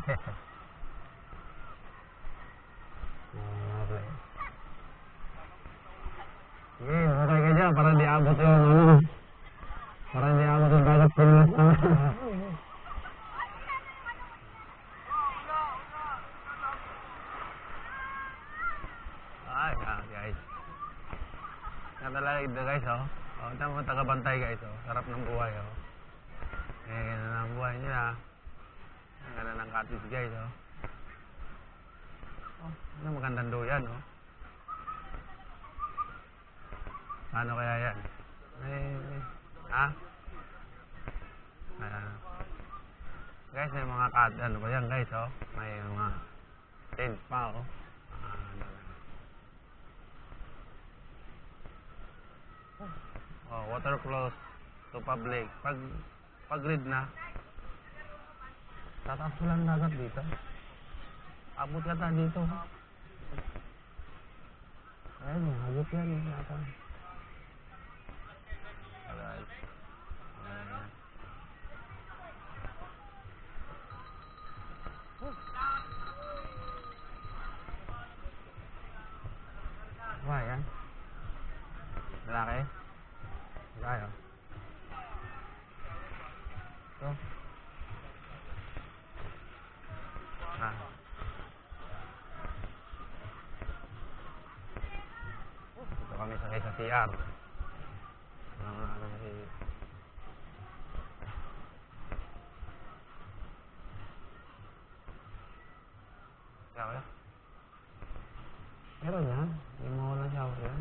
Sige, okay ka dyan para di abot yung ano. Para di abot yung dagat pinas na. Ay, guys. Natalaga ito guys, oh. Oh, tama mo tagabantay guys, oh. Sarap ng buhay, oh. Eh, gano'n na ang buhay nila. Ang ganda ng cottage guys, oh. Oh, ano magandang duyan, oh. Paano kaya yan? Ha? Guys, may mga ano ba yan guys, oh. May mga tent pa, oh. Oh, water close to public. Pag read na, tataas ko lang dagat dito. Abot ka ta dito. Ayun, hagip yan. Alright. Wah, yan. Lalaki. Tayo. Ito. Dito kami sakay sa CR. Shower? Meron yan. Hindi mo walang shower yan.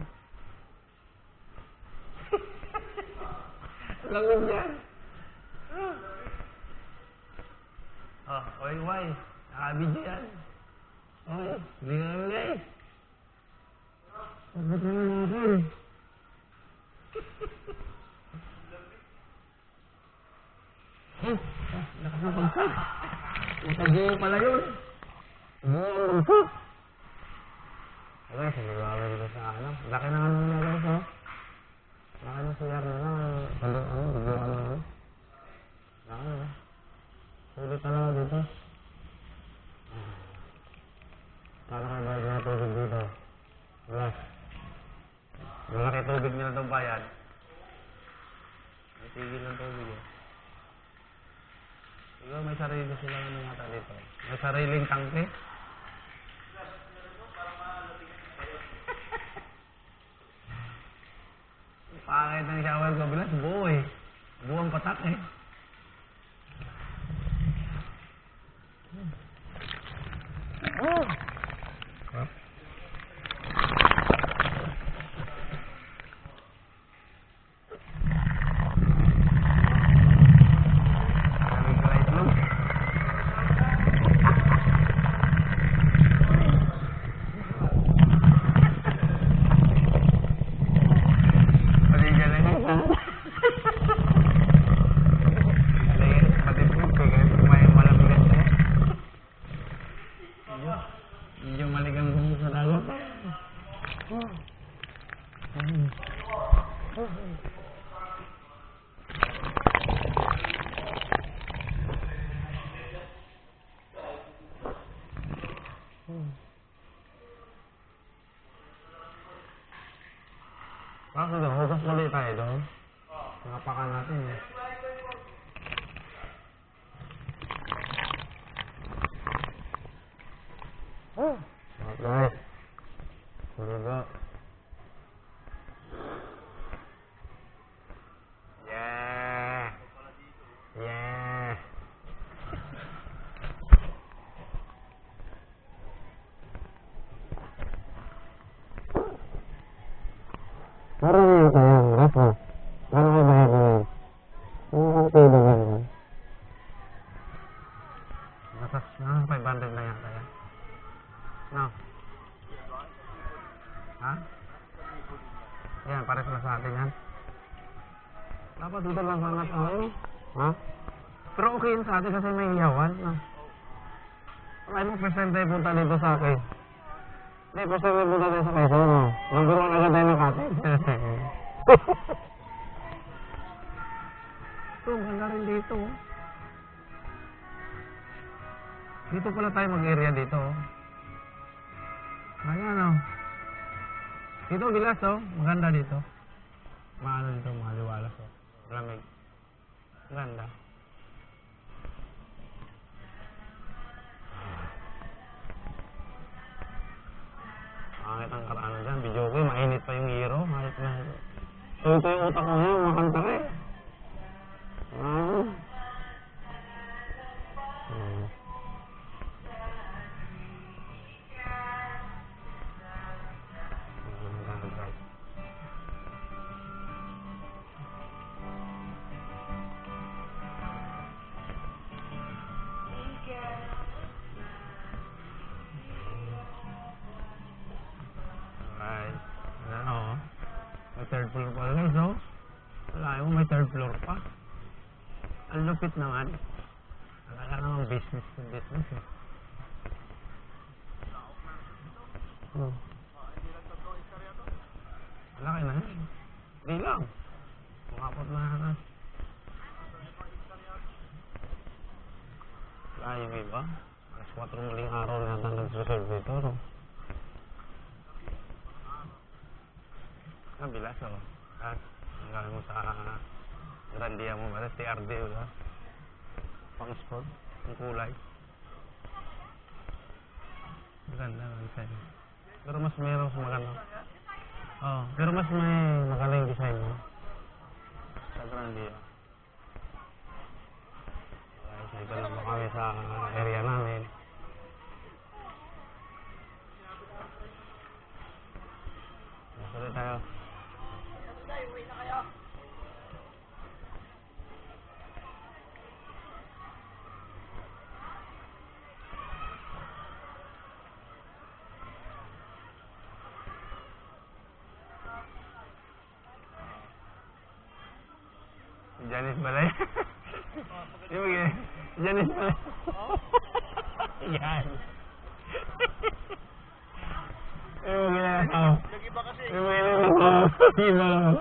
Langin yan. Oh, oy. Nakabidyo yan. Okay, hindi ka naman guys. Sagot naman natin. Lakas ng pagsak. Matago pala yun. Buong pagsak. Okay, sigurado dito sa ano. Laki na ano na guys, oh. Laki na siya na lang. Bigyan ka na. Laki na. Sulit talaga dito. Paano kayo bayad na tubig dito? Glass. Malaki tubig nila itong bayan. May tigil ng tubig eh. Siguro may sarili silang ano yata dito. May sariling tangke. Pangit ng shower ko bilas, buo eh. Buong patak eh. Oh! Huh? Bakit doon? Hugas muli tayo doon. Nakapakan natin eh. Okay. Sige ba? Yeah! Yeah! Parang yung kayang rafa. Parang yung bayad na yun. Yung kayo ba yun? Nasas na, 500 na yan kaya. No? Ha? Yan, pares na sa atin yan. Dapat dito lang sangat ako. Ha? Pero okay yun sa atin kasi may iyawan. No? May mo percent tayo punta dito sa akin. Hindi, percent tayo punta tayo sa Quezon. No? Number 1 agad tayo ng cottage. Ito, ganda rin dito. Dito pala tayo mag-area dito. Oh. Ayan oh. Dito bilas oh. Maganda dito. Maano dito, maliwalas oh. Lamig. Maganda. Pangit ang karano dyan. Video ko, mainit pa yung hero. Mahit na. So ito yung utak ko ngayon, makanta ka eh. May third floor pa guys, no? Wala mo, may third floor pa. Ang lupit naman. Akala naman business to business eh. Oh. Malaki na yan. Hindi lang. Makapot na na. Wala yung iba. Alas 4 muling araw na yata nag-reserve dito, no? Bilas oh. Ang gawin mo sa Grandia mo ba? TRD wala. Pang sport. Ang kulay. Maganda ang design. Pero mas mayroon sa maganda. Oh, pero mas may magaling design mo. Sa Grandia. Okay, ito lang kami sa area namin. Masulit tayo. Janice Balay. Yung mga Janice Balay. Yan. Yung mga nag-iba kasi. Yung mga iba lang.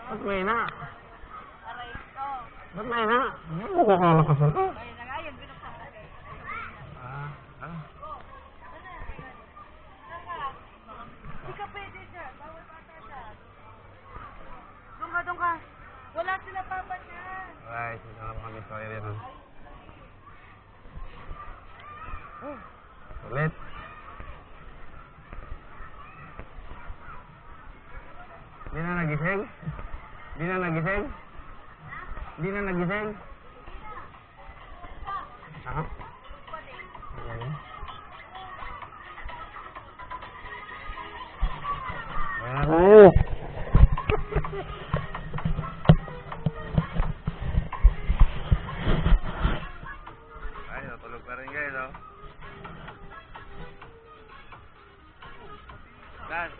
Ba't may na? Ba't may na? Nakakalakas ako. Doon ka. Wala sila papa niya. Alright, dito naman kami sa area nun. Ulit. Di na nagising? Di na nagising? Di na nagising? Ha? Ayan. Ayan. Ay, natulog pa rin guys, oh. Dan,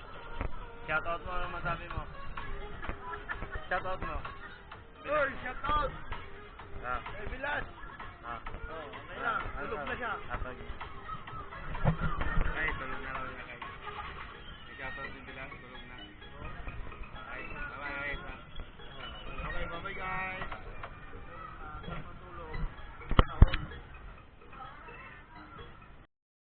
shoutout mo, ano masabi mo? Shoutout mo. Uy, shoutout! Ah. Eh, Bilas! Ah. Oh, okay na. Tulog na siya. Ay, tulog na raw niya guys. Shoutout din Bilas, tulog na. Ay, bye-bye guys. Okay, bye-bye guys.